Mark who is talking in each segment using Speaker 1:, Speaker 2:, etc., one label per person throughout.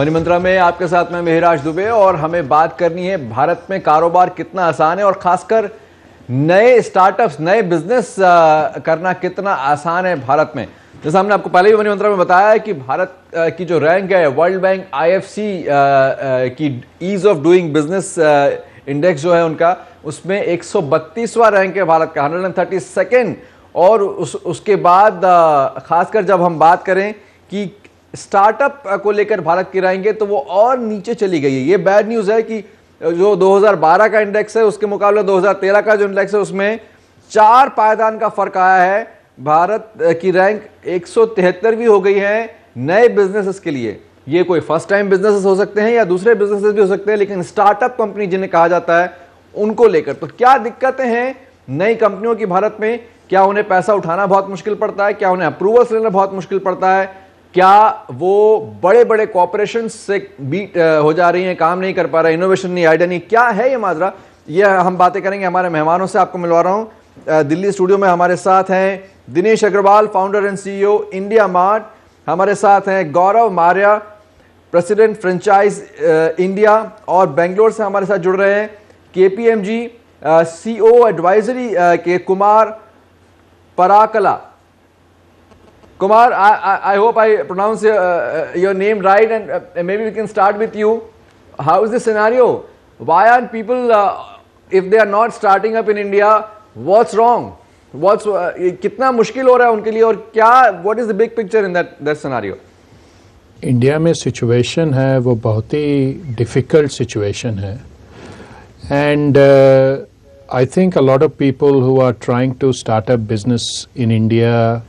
Speaker 1: Money मंत्रा में आपके साथ मैं मेहराज दुबे और हमें बात करनी है भारत में कारोबार कितना आसान है और खासकर नए स्टार्टअप्स, नए बिजनेस करना कितना आसान है भारत में। जैसा हमने आपको पहले भी मनी मंत्रा में बताया है कि भारत की जो रैंक है वर्ल्ड बैंक IFC की ease of doing business index जो है उनका, उसमें 132वां रैंक है भारत का, 132nd। और उसके बाद खासकर जब हम बात करें कि स्टार्टअप को लेकर भारत की रहेंगे तो वो और नीचे चली गई है। ये बैड न्यूज़ है कि जो 2012 का इंडेक्स है उसके मुकाबले 2013 का जो इंडेक्स है उसमें 4 पायदान का फर्क आया है। भारत की रैंक 173वीं हो गई है नए बिजनेसेस के लिए। ये कोई फर्स्ट टाइम बिजनेसेस हो सकते हैं या दूसरे बिजनेसेस भी हो सकते हैं, लेकिन स्टार्टअप कंपनी जिन्हें कहा जाता है उनको लेकर तो क्या दिक्कतें हैं नई कंपनियों की भारत में? क्या उन्हें पैसा उठाना बहुत मुश्किल पड़ता है? क्या उन्हें अप्रूवल्स लेना बहुत मुश्किल पड़ता है? क्या वो बड़े बड़े कॉर्पोरेशन से बीट हो जा रही हैं, काम नहीं कर पा रहे, इनोवेशन नहीं, आइडिया नहीं? क्या है ये माजरा? ये हम बातें करेंगे हमारे मेहमानों से। आपको मिलवा रहा हूं दिल्ली स्टूडियो में हमारे साथ हैं Dinesh Agrawal, founder and CEO India Mart. हमारे साथ हैं गौरव मार्या, प्रेसिडेंट फ्रेंचाइज इंडिया। और बेंगलोर से हमारे साथ जुड़ रहे हैं KPMG CO एडवाइजरी के कुमार पराकला। Kumar, I hope I pronounce your name right, and maybe we can start with you. How is the scenario? Why aren't people, if they are not starting up in India, what's wrong? कितना मुश्किल हो रहा है उनके लिए और क्या? What is the big picture in that scenario?
Speaker 2: India में सिचुएशन है वो बहुत ही डिफ़िकल्ट सिचुएशन है, and I think a lot of people who are trying to start up business in India,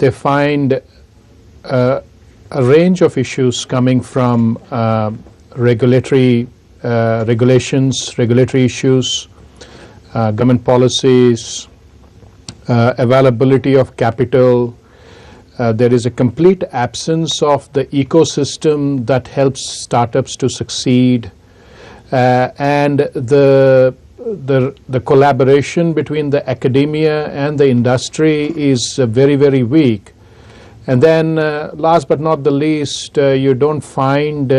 Speaker 2: they find a range of issues coming from regulations, regulatory issues, government policies, availability of capital. There is a complete absence of the ecosystem that helps startups to succeed, and the collaboration between the academia and the industry is very, very weak. And then last but not the least, you don't find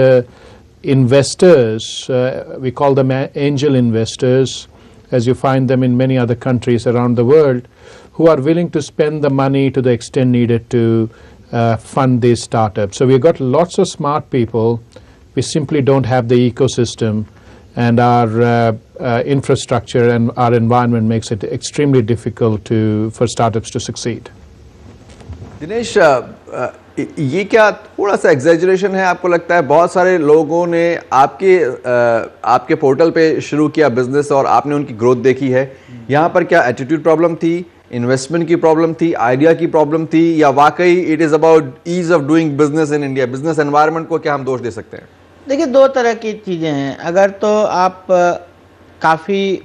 Speaker 2: investors, we call them angel investors, as you find them in many other countries around the world, who are willing to spend the money to the extent needed to fund these startups. So we've got lots of smart people, we simply don't have the ecosystem, and our infrastructure and our environment makes it extremely difficult for startups to succeed.
Speaker 1: Dinesh, ये क्या थोड़ा सा exaggeration है आपको लगता है? बहुत सारे लोगों ने आपके पोर्टल पे शुरू किया बिजनेस और आपने उनकी ग्रोथ देखी है। यहाँ पर क्या एटीट्यूड प्रॉब्लम थी, इन्वेस्टमेंट की प्रॉब्लम थी, आइडिया की प्रॉब्लम थी, या वाकई it is about ease of doing business in India? Business environment को क्या हम दोष दे सकते हैं?
Speaker 3: देखिए, 2 तरह की चीज़ें हैं। अगर तो आप काफ़ी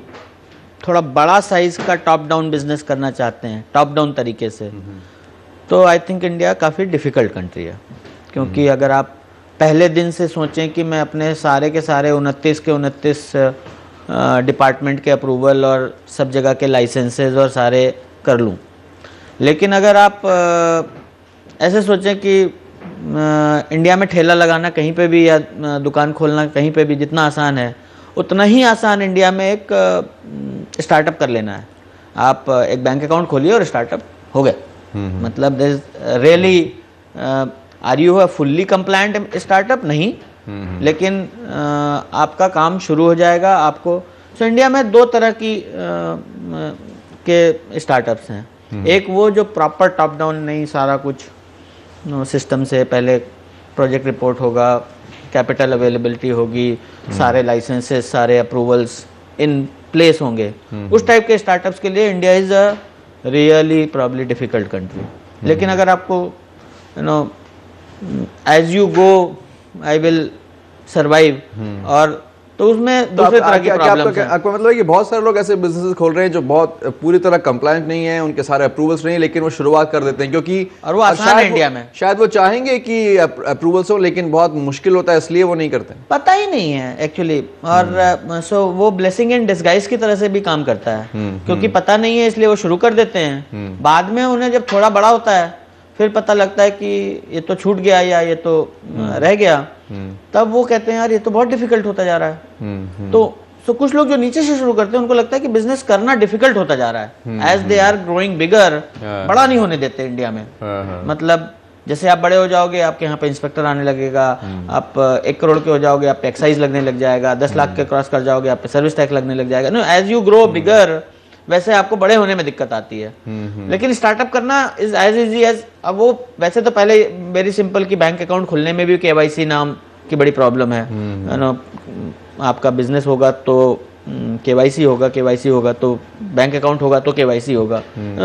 Speaker 3: थोड़ा बड़ा साइज़ का टॉप डाउन बिजनेस करना चाहते हैं, टॉप डाउन तरीके से, तो आई थिंक इंडिया काफ़ी डिफ़िकल्ट कंट्री है। क्योंकि अगर आप पहले दिन से सोचें कि मैं अपने सारे के सारे 29 के 29 डिपार्टमेंट के अप्रूवल और सब जगह के लाइसेंसेज और सारे कर लूँ, लेकिन अगर आप ऐसे सोचें कि इंडिया में ठेला लगाना कहीं पे भी या दुकान खोलना कहीं पे भी जितना आसान है, उतना ही आसान इंडिया में एक स्टार्टअप कर लेना है। आप एक बैंक अकाउंट खोलिए और स्टार्टअप हो गए। मतलब really are you a fully compliant startup? नहीं, लेकिन आपका काम शुरू हो जाएगा आपको। सो इंडिया में 2 तरह के स्टार्टअप्स हैं। एक वो जो प्रॉपर टॉप डाउन, नहीं सारा कुछ सिस्टम से पहले प्रोजेक्ट रिपोर्ट होगा, कैपिटल अवेलेबिलिटी होगी, सारे लाइसेंसेस, सारे अप्रूवल्स इन प्लेस होंगे। उस टाइप के स्टार्टअप्स के लिए India is a really probably difficult country. लेकिन अगर आपको as you go I will survive, और तो उसमें दूसरे तरह की प्रॉब्लम्स हैं।
Speaker 1: आपका मतलब है कि बहुत सारे लोग ऐसे बिजनेसेस खोल रहे हैं जो बहुत पूरी तरह कंप्लायंट नहीं है, उनके सारे अप्रूवल्स नहीं है, लेकिन वो शुरुआत कर देते हैं क्योंकि
Speaker 3: और वो आसान है इंडिया में।
Speaker 1: शायद वो चाहेंगे कि अप्रूवल्स हो, लेकिन बहुत मुश्किल होता है, इसलिए वो नहीं करते।
Speaker 3: पता ही नहीं है एक्चुअली। और सो वो ब्लेसिंग इन डिस्गाइज की तरह से भी काम करता है, क्योंकि पता नहीं है इसलिए वो शुरू कर देते हैं। बाद में उन्हें जब थोड़ा बड़ा होता है फिर पता लगता है कि ये तो छूट गया या ये तो रह गया, तब वो कहते हैं यार ये तो बहुत डिफिकल्ट होता जा रहा है। तो कुछ लोग जो नीचे से शुरू करते हैं उनको लगता है कि बिजनेस करना डिफिकल्ट होता जा रहा है, एज दे आर ग्रोइंग बिगर, बड़ा नहीं होने देते इंडिया में। मतलब जैसे आप बड़े हो जाओगे, आपके यहाँ पे इंस्पेक्टर आने लगेगा, आप 1 करोड़ के हो जाओगे, आप पे एक्साइज लगने लग जाएगा, 10 लाख के क्रॉस कर जाओगे, आप पे सर्विस टैक्स लगने लग जाएगा। नो, एज यू ग्रो बिगर, वैसे आपको बड़े होने में दिक्कत आती है। लेकिन स्टार्टअप करना इज एज इजी एज, अब वो वैसे तो पहले वेरी सिंपल कि बैंक अकाउंट खुलने में भी KYC नाम की बड़ी प्रॉब्लम है। नो, आपका बिजनेस होगा तो KYC होगा, KYC होगा तो बैंक अकाउंट होगा तो KYC होगा,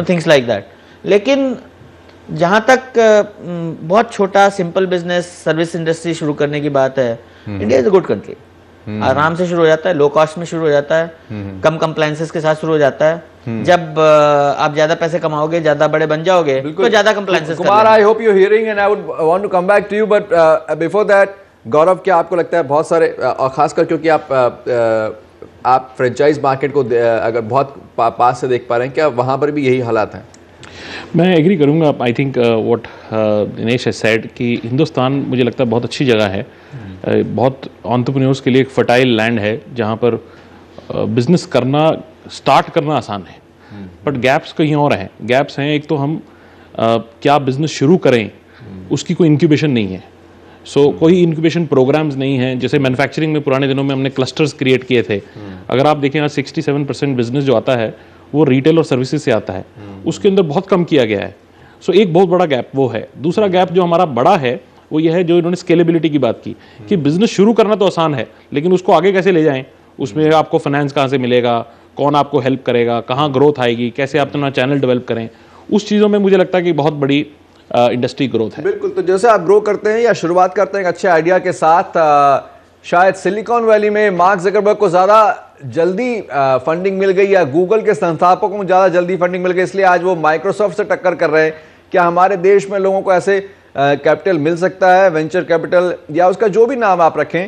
Speaker 3: थिंग्स लाइक दैट। लेकिन जहाँ तक बहुत छोटा सिंपल बिजनेस सर्विस इंडस्ट्री शुरू करने की बात है, India is a good country. आराम से शुरू हो जाता है, लो कॉस्ट में शुरू हो जाता है, कम कंप्लायंसेस के साथ शुरू हो जाता है। जब आप ज्यादा पैसे कमाओगे, ज्यादा बड़े बन जाओगे, तो ज्यादा compliances.
Speaker 1: Kumar, I hope you hearing and I would want to come back to you, but before that Gaurav, क्या आपको लगता है बहुत सारे, और खासकर क्योंकि आप फ्रेंचाइज मार्केट को अगर बहुत पास से देख पा रहे हैं, क्या वहाँ पर भी यही हालात हैं?
Speaker 4: मैं एग्री करूँगा। I think what Dinesh has said कि हिंदुस्तान मुझे लगता है बहुत अच्छी जगह है, बहुत एंटरप्रेन्योर्स के लिए एक फर्टाइल लैंड है जहाँ पर बिजनेस करना, स्टार्ट करना आसान है। बट गैप्स कहीं और हैं। गैप्स हैं, एक तो हम क्या बिजनेस शुरू करें उसकी कोई इंक्यूबेशन नहीं है। कोई इंक्यूबेशन प्रोग्राम्स नहीं हैं। जैसे मैन्युफैक्चरिंग में पुराने दिनों में हमने क्लस्टर्स क्रिएट किए थे। अगर आप देखें, आज 67% बिजनेस जो आता है वो रिटेल और सर्विसेज से आता है, उसके अंदर बहुत कम किया गया है। एक बहुत बड़ा गैप वो है। दूसरा गैप जो हमारा बड़ा है वो ये है, जो इन्होंने स्केलेबिलिटी की बात की, कि बिजनेस शुरू करना तो आसान है, लेकिन उसको आगे कैसे ले जाएं, उसमें आपको फाइनेंस कहाँ से मिलेगा, कौन आपको हेल्प करेगा, कहाँ ग्रोथ आएगी, कैसे आप अपना चैनल डेवलप करें, उस चीज़ों में मुझे लगता है कि बहुत बड़ी इंडस्ट्री ग्रोथ है।
Speaker 1: बिल्कुल। तो जैसे आप ग्रो करते हैं या शुरुआत करते हैं एक अच्छे आइडिया के साथ, शायद सिलिकॉन वैली में मार्क ज़करबर्ग को ज़्यादा जल्दी फंडिंग मिल गई या गूगल के संस्थापकों को ज़्यादा जल्दी फंडिंग मिल गई, इसलिए आज वो माइक्रोसॉफ्ट से टक्कर कर रहे हैं। क्या हमारे देश में लोगों को ऐसे कैपिटल मिल सकता है, वेंचर कैपिटल या उसका जो भी नाम आप रखें,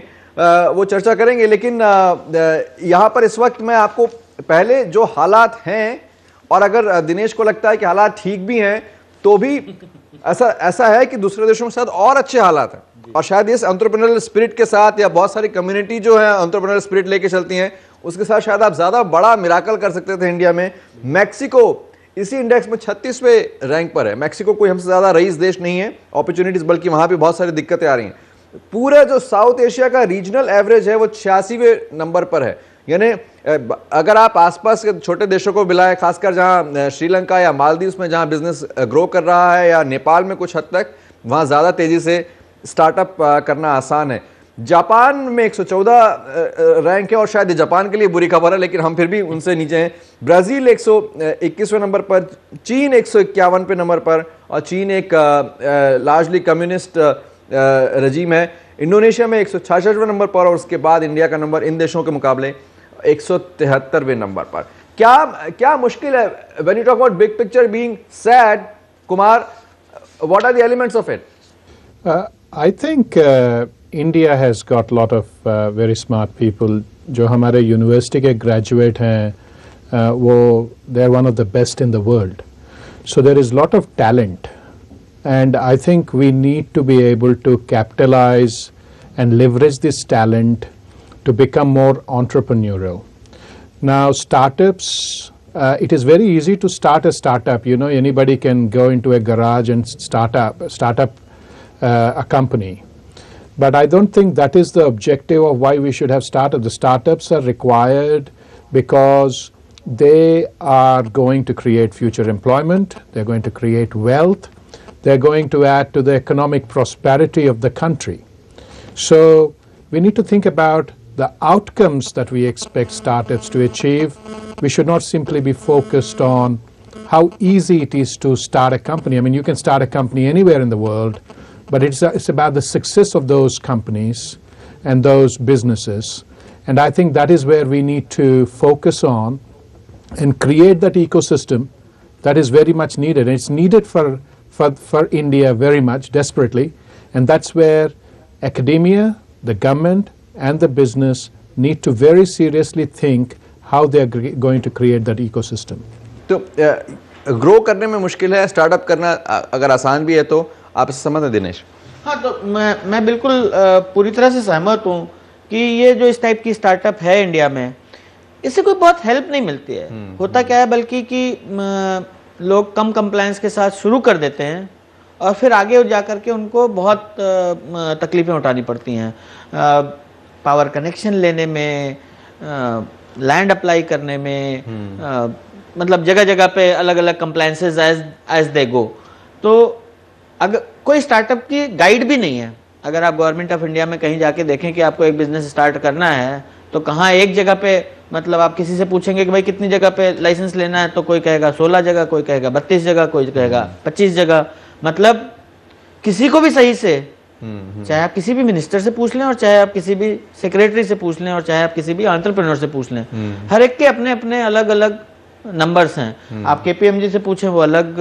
Speaker 1: वो चर्चा करेंगे। लेकिन यहाँ पर इस वक्त मैं आपको पहले जो हालात हैं, और अगर दिनेश को लगता है कि हालात ठीक भी हैं, तो भी ऐसा है कि दूसरे देशों के साथ और अच्छे हालात हैं, और शायद इस एंटरप्रेन्योरियल स्पिरिट के साथ, या बहुत सारी कम्युनिटी जो है एंटरप्रेन्योरियल स्पिरिट लेके चलती हैं, उसके साथ शायद आप ज़्यादा बड़ा मिराकल कर सकते थे इंडिया में। मैक्सिको इसी इंडेक्स में 36वें रैंक पर है। मैक्सिको कोई हमसे ज़्यादा रईस देश नहीं है अपॉर्चुनिटीज़, बल्कि वहाँ भी बहुत सारी दिक्कतें आ रही हैं। पूरे जो साउथ एशिया का रीजनल एवरेज है वो 86वें नंबर पर है। यानी अगर आप आसपास के छोटे देशों को मिलाएं, खासकर जहाँ श्रीलंका या मालदीव्स में जहाँ बिजनेस ग्रो कर रहा है, या नेपाल में कुछ हद तक, वहाँ ज़्यादा तेज़ी से स्टार्टअप करना आसान है। जापान में 114 रैंक है, और शायद जापान के लिए बुरी खबर है, लेकिन हम फिर भी उनसे नीचे हैं। ब्राज़ील 121वें नंबर पर, चीन 151 पे नंबर पर, और चीन एक लार्जली कम्युनिस्ट रजीम है। इंडोनेशिया में 166वें नंबर पर, और उसके बाद इंडिया का नंबर इन देशों के मुकाबले 173वें नंबर पर। क्या मुश्किल है? When you talk about big picture being sad, Kumar, what are the elements of it?
Speaker 2: I think India has got a lot of very smart people. जो हमारे यूनिवर्सिटी के ग्रेजुएट हैं, वो they are one of the best in the world. So there is a lot of talent, and I think we need to be able to capitalize and leverage this talent to become more entrepreneurial. Now startups, it is very easy to start a startup. You know, anybody can go into a garage and start up a company. But I don't think that is the objective of why we should have startups. The startups are required because they are going to create future employment, they're going to create wealth, they're going to add to the economic prosperity of the country. So we need to think about the outcomes that we expect startups to achieve. We should not simply be focused on how easy it is to start a company. I mean, you can start a company anywhere in the world, but it's about the success of those companies and those businesses. And I think that is where we need to focus on and create that ecosystem that is very much needed. And it's needed for India very much, desperately. And that's where academia, the government, and the business need to very seriously think how they're going to create that ecosystem.
Speaker 1: तो grow करने में मुश्किल है, startup करना अगर आसान भी है, तो आप इससे सहमत हैं दिनेश?
Speaker 3: हाँ, तो मैं बिल्कुल पूरी तरह से सहमत हूँ कि ये जो इस टाइप की स्टार्टअप है इंडिया में, इससे कोई बहुत हेल्प नहीं मिलती है। होता क्या है बल्कि कि लोग कम कंप्लायंस के साथ शुरू कर देते हैं और फिर आगे जा कर के उनको बहुत तकलीफ़ें उठानी पड़ती हैं, पावर कनेक्शन लेने में, लैंड अप्लाई करने में, मतलब जगह जगह पे अलग अलग कंप्लायंसेस एज दे गो। तो अगर कोई स्टार्टअप की गाइड भी नहीं है, अगर आप गवर्नमेंट ऑफ इंडिया में कहीं जाके देखें कि आपको एक बिजनेस स्टार्ट करना है, तो कहाँ एक जगह पे, मतलब आप किसी से पूछेंगे कि भाई कितनी जगह पे लाइसेंस लेना है, तो कोई कहेगा 16 जगह, कोई कहेगा 32 जगह, कोई कहेगा 25 जगह। मतलब किसी को भी सही से, चाहे आप किसी भी मिनिस्टर से पूछ लें और चाहे आप किसी भी सेक्रेटरी से पूछ लें और चाहे आप किसी भी एंटरप्रेन्योर से पूछ लें, हर एक के अपने अपने अलग अलग नंबर्स हैं। आप केपीएमजी से पूछें वो अलग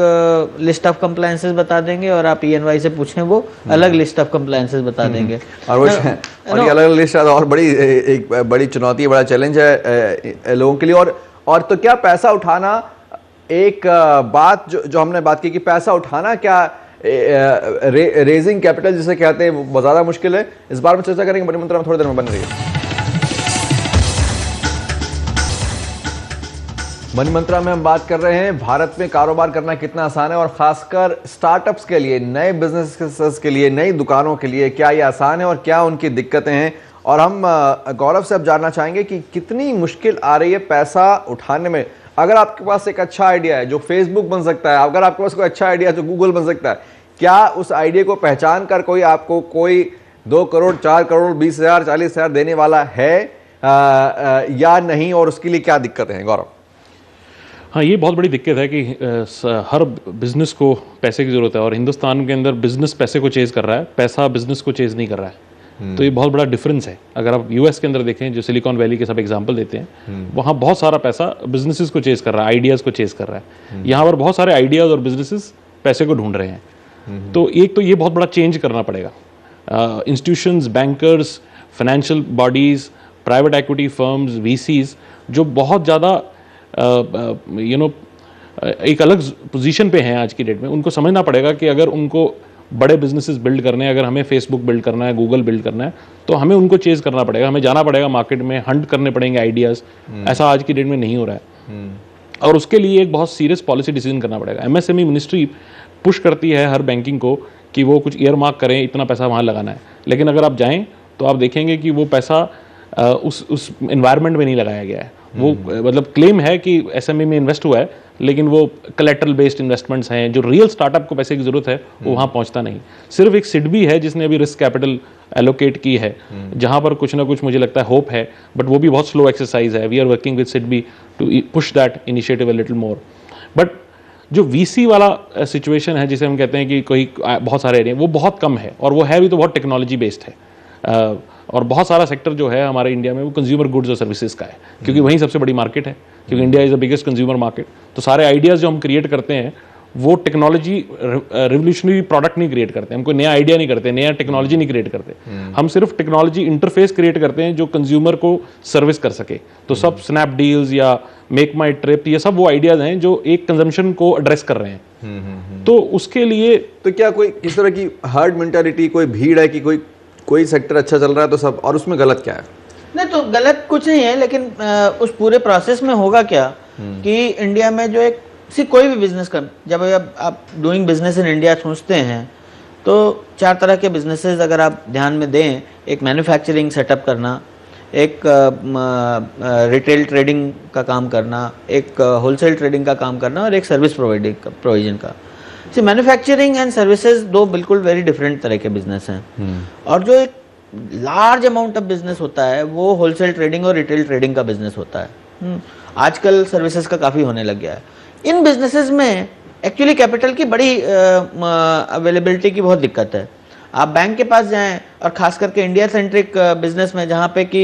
Speaker 3: लिस्ट ऑफ कंप्लायंसेस बता देंगे और आप ईएनवाई से पूछें वो अलग लिस्ट ऑफ कंप्लायंसेस बता देंगे।
Speaker 1: और वो और ये अलग लिस्ट और बड़ी एक बड़ी चुनौती, बड़ा चैलेंज है लोगों के लिए। और तो क्या पैसा उठाना, एक बात जो हमने बात की कि पैसा उठाना क्या, रेजिंग कैपिटल जिसे कहते हैं, वो ज़्यादा मुश्किल है। इस बारे में चर्चा करेंगे मनी मंत्रा में, थोड़ी देर में बन रही है। मनी मंत्रा में हम बात कर रहे हैं भारत में कारोबार करना कितना आसान है, और खासकर स्टार्टअप्स के लिए, नए बिजनेसेस के लिए, नई दुकानों के लिए क्या ये आसान है और क्या उनकी दिक्कतें हैं। और हम गौरव से अब जानना चाहेंगे कि कितनी मुश्किल आ रही है पैसा उठाने में। अगर आपके पास एक अच्छा आइडिया है जो फेसबुक बन सकता है, अगर आपके पास कोई अच्छा आइडिया है जो गूगल बन सकता है, क्या उस आइडिया को पहचान कर कोई आपको कोई 2 करोड़, 4 करोड़, 20,000, 40,000 देने वाला है या नहीं, और उसके लिए क्या दिक्कतें हैं गौरव?
Speaker 4: हाँ, ये बहुत बड़ी दिक्कत है कि हर बिजनेस को पैसे की ज़रूरत है, और हिंदुस्तान के अंदर बिजनेस पैसे को चेज़ कर रहा है, पैसा बिजनेस को चेज़ नहीं कर रहा है। तो ये बहुत बड़ा डिफरेंस है। अगर आप यूएस के अंदर देखें, जो सिलिकॉन वैली के सब एग्जांपल देते हैं, वहाँ बहुत सारा पैसा बिजनेसेस को चेज़ कर रहा है, आइडियाज़ को चेज़ कर रहा है। यहाँ पर बहुत सारे आइडियाज़ और बिजनेसेस पैसे को ढूंढ रहे हैं। तो एक तो ये बहुत बड़ा चेंज करना पड़ेगा। Institutions, bankers, financial bodies, private equity firms, VCs, जो बहुत ज़्यादा एक अलग पोजीशन पे हैं आज की डेट में, उनको समझना पड़ेगा कि अगर उनको बड़े बिजनेसेस बिल्ड करने हैं, अगर हमें फेसबुक बिल्ड करना है, गूगल बिल्ड करना है, तो हमें उनको चेज़ करना पड़ेगा, हमें जाना पड़ेगा मार्केट में, हंट करने पड़ेंगे आइडियाज़। ऐसा आज की डेट में नहीं हो रहा है, और उसके लिए एक बहुत सीरियस पॉलिसी डिसीजन करना पड़ेगा। एमएसएमई मिनिस्ट्री पुश करती है हर बैंकिंग को कि वो कुछ ईयर मार्क करें, इतना पैसा वहाँ लगाना है, लेकिन अगर आप जाएँ तो आप देखेंगे कि वो पैसा उस एनवायरनमेंट में नहीं लगाया गया है। वो मतलब क्लेम है कि एसएमई में इन्वेस्ट हुआ है, लेकिन वो कलेक्ट्रल बेस्ड इन्वेस्टमेंट्स हैं, जो रियल स्टार्टअप को पैसे की जरूरत है वो वहाँ पहुँचता नहीं। सिर्फ एक सिडबी है जिसने अभी रिस्क कैपिटल एलोकेट की है, जहाँ पर कुछ ना कुछ मुझे लगता है होप है, बट वो भी बहुत स्लो एक्सरसाइज है। We are working with SIDBI to push that initiative a little more. But जो वीसी वाला सिचुएशन है, जिसे हम कहते हैं कि कोई बहुत सारे एरिया, वो बहुत कम है, और वो है भी तो बहुत टेक्नोलॉजी बेस्ड है। और बहुत सारा सेक्टर जो है हमारे इंडिया में वो कंज्यूमर गुड्स और सर्विसेज का है, क्योंकि वहीं सबसे बड़ी मार्केट है, क्योंकि India is the biggest consumer market. तो सारे आइडियाज़ जो हम क्रिएट करते हैं वो टेक्नोलॉजी रिवोल्यूशनरी प्रोडक्ट नहीं क्रिएट करते, हम कोई नया आइडिया नहीं करते, नया टेक्नोलॉजी नहीं क्रिएट करते, हम सिर्फ टेक्नोलॉजी इंटरफेस क्रिएट करते हैं जो कंज्यूमर को सर्विस कर सके। तो सब स्नैपडील्स या मेक माई ट्रिप, ये सब वो आइडियाज़ हैं जो एक कंजम्पशन को एड्रेस कर रहे हैं। तो उसके लिए
Speaker 1: तो क्या कोई किस तरह की हर्ड मेंटालिटी, कोई भीड़ है कि कोई सेक्टर अच्छा चल रहा है तो सब, और उसमें गलत क्या है? नहीं,
Speaker 3: तो गलत कुछ नहीं है, लेकिन उस पूरे प्रोसेस में होगा क्या कि इंडिया में जो एक कोई भी बिजनेस का, जब आप डूइंग बिजनेस इन इंडिया सोचते हैं तो 4 तरह के बिजनेसेस अगर आप ध्यान में दें, एक मैन्युफैक्चरिंग सेटअप करना, एक रिटेल ट्रेडिंग का काम करना, एक होलसेल ट्रेडिंग का काम करना, और एक सर्विस प्रोविजन का। मैन्युफैक्चरिंग एंड सर्विसेज 2 बिल्कुल वेरी डिफरेंट तरह के बिजनेस हैं। और जो एक लार्ज अमाउंट ऑफ बिजनेस होता है वो होलसेल ट्रेडिंग और रिटेल ट्रेडिंग का बिजनेस होता है। आजकल सर्विसेज का काफ़ी होने लग गया है। इन बिजनेसेस में एक्चुअली कैपिटल की बड़ी अवेलेबिलिटी की बहुत दिक्कत है। आप बैंक के पास जाएं, और ख़ास करके इंडिया सेंट्रिक बिजनेस में जहाँ पे कि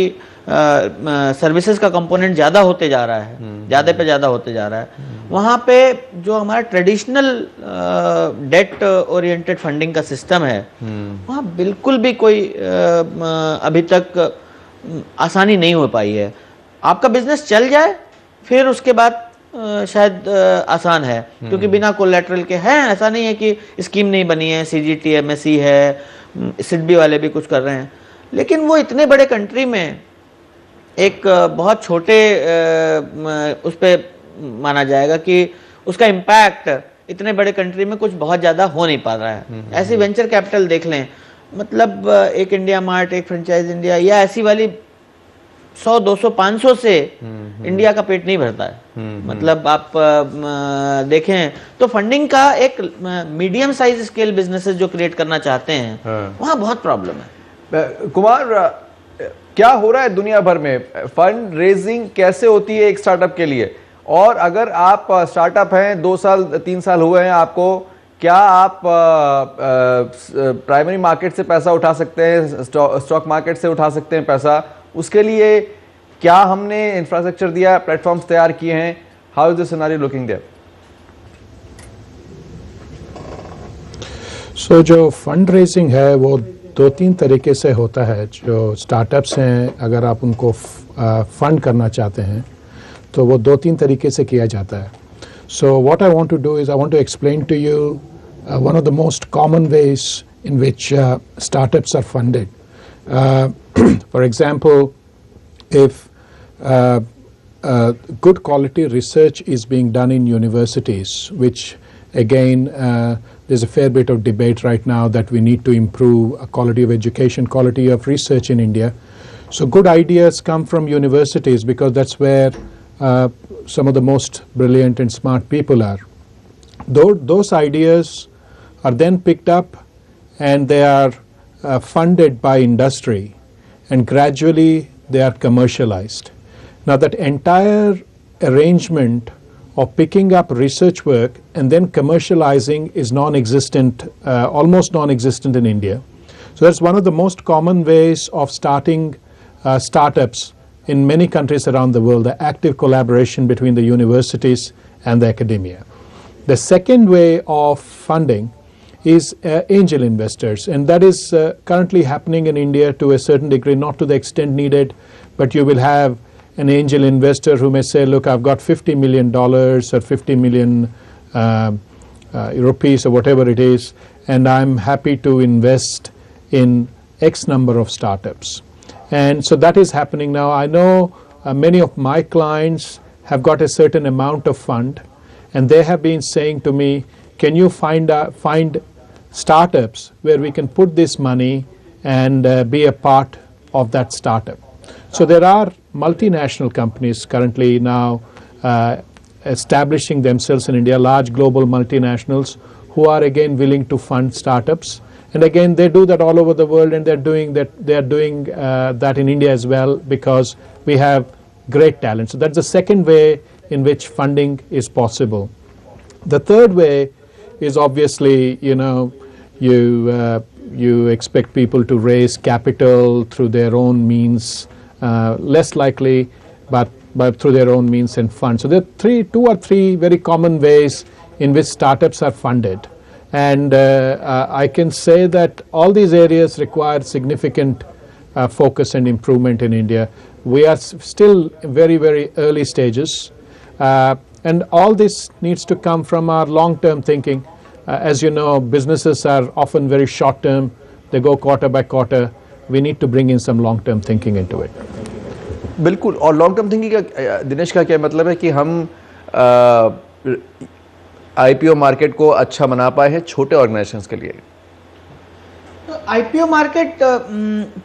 Speaker 3: सर्विसेज का कंपोनेंट ज़्यादा होते जा रहा है, ज़्यादा पे ज़्यादा होते जा रहा है, वहाँ पे जो हमारा ट्रेडिशनल डेट ओरिएंटेड फंडिंग का सिस्टम है, वहाँ बिल्कुल भी कोई अभी तक आसानी नहीं हो पाई है। आपका बिजनेस चल जाए, फिर उसके बाद शायद आसान है, क्योंकि बिना कोलेटरल के है। ऐसा नहीं है कि स्कीम नहीं बनी है, CGT MSE है, SIDBI वाले भी कुछ कर रहे हैं, लेकिन वो इतने बड़े कंट्री में एक बहुत छोटे उस पर माना जाएगा कि उसका इम्पैक्ट इतने बड़े कंट्री में कुछ बहुत ज़्यादा हो नहीं पा रहा है। ऐसी वेंचर कैपिटल देख लें, मतलब एक इंडिया मार्ट, एक फ्रेंचाइज इंडिया, या ऐसी वाली 100, 200, 500 से इंडिया का पेट नहीं भरता है। मतलब आप देखें तो फंडिंग का एक मीडियम साइज स्केल बिजनेसेस जो क्रिएट करना चाहते हैं, वहाँ बहुत प्रॉब्लम है।
Speaker 1: कुमार, क्या हो रहा है दुनिया भर में? फंड रेजिंग कैसे होती है एक स्टार्टअप के लिए? और अगर आप स्टार्टअप हैं, 2 साल 3 साल हुए हैं आपको, क्या आप प्राइमरी मार्केट से पैसा उठा सकते हैं, स्टॉक मार्केट से उठा सकते हैं पैसा? उसके लिए क्या हमने इंफ्रास्ट्रक्चर दिया, प्लेटफॉर्म्स तैयार किए हैं? How is the scenario looking there?
Speaker 2: So जो फंड रेजिंग है वो 2-3 तरीके से होता है। जो स्टार्टअप्स हैं, अगर आप उनको फंड करना चाहते हैं तो वो 2-3 तरीके से किया जाता है। So what I want to do is I want to explain to you one of the most common ways in which startups are funded. For example, if good quality research is being done in universities, which again there's a fair bit of debate right now that we need to improve quality of education, quality of research in India. So good ideas come from universities because that's where some of the most brilliant and smart people are. Those ideas are then picked up and they are funded by industry, and gradually they are commercialized. Now that entire arrangement of picking up research work and then commercializing is non-existent, almost non-existent in India. So that's one of the most common ways of starting startups in many countries around the world, the active collaboration between the universities and the academia. The second way of funding is angel investors, and that is currently happening in India to a certain degree, not to the extent needed, but you will have an angel investor who may say, look, I've got $50 million or 50 million rupees or whatever it is, and I'm happy to invest in X number of startups. And so that is happening now. I know many of my clients have got a certain amount of fund, and they have been saying to me, can you find startups where we can put this money and be a part of that startup. So there are multinational companies currently now establishing themselves in India, large global multinationals who are again willing to fund startups. And again, they do that all over the world, and they're doing that. They're doing that in India as well because we have great talent. So that's the second way in which funding is possible. The third way is obviously, you expect people to raise capital through their own means, less likely, but through their own means and funds. So there are 2 or 3 very common ways in which startups are funded. And I can say that all these areas require significant focus and improvement in India. We are still very, very early stages. And all this needs to come from our long-term thinking. As you know, businesses are often very short-term. They go quarter by quarter. We need to bring in some long-term thinking into it.
Speaker 1: बिल्कुल. और long term thinking का दिनेश का क्या मतलब है कि हम IPO market को अच्छा बना पाए हैं छोटे ऑर्गेनाइजेशंस के लिए?
Speaker 3: आईपीओ मार्केट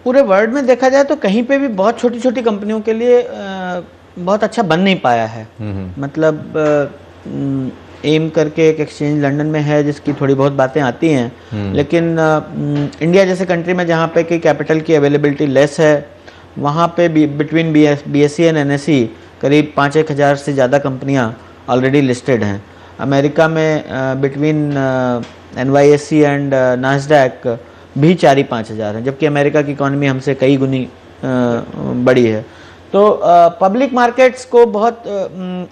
Speaker 3: पूरे वर्ल्ड में देखा जाए तो कहीं पे भी बहुत छोटी छोटी कंपनियों के लिए बहुत अच्छा बन नहीं पाया है. मतलब एम करके एक एक्सचेंज लंदन में है जिसकी थोड़ी बहुत बातें आती हैं, लेकिन इंडिया जैसे कंट्री में जहाँ पे कि कैपिटल की अवेलेबिलिटी लेस है, वहाँ पे बिटवीन बीएसई एंड एनएसई करीब 5-1 हज़ार से ज़्यादा कंपनियाँ ऑलरेडी लिस्टेड हैं. अमेरिका में बिटवीन NYSE एंड नास्डैक भी 4-5 हज़ार हैं, जबकि अमेरिका की इकॉनमी हमसे कई गुनी बड़ी है. तो पब्लिक मार्केट्स को बहुत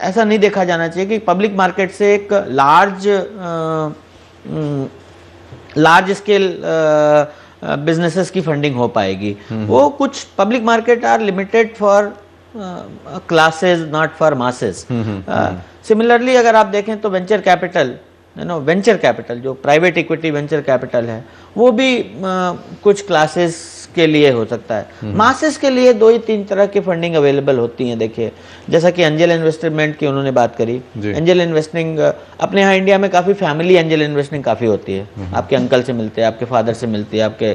Speaker 3: ऐसा नहीं देखा जाना चाहिए कि पब्लिक मार्केट से एक लार्ज स्केल बिजनेसेस की फंडिंग हो पाएगी. वो कुछ public market are limited for classes, not for masses. Similarly अगर आप देखें तो वेंचर कैपिटल, वेंचर कैपिटल जो प्राइवेट इक्विटी वेंचर कैपिटल है वो भी कुछ क्लासेस के लिए हो सकता है। मासेस के लिए 2 ही 3 तरह की फंडिंग अवेलेबल होती हैं। देखिए जैसा कि एंजल इन्वेस्टमेंट की उन्होंने बात करी, एंजल इन्वेस्टिंग अपने यहाँ इंडिया में काफ़ी फैमिली एंजल इन्वेस्टिंग काफ़ी होती है। आपके अंकल से मिलते हैं, आपके फादर से मिलती है, आपके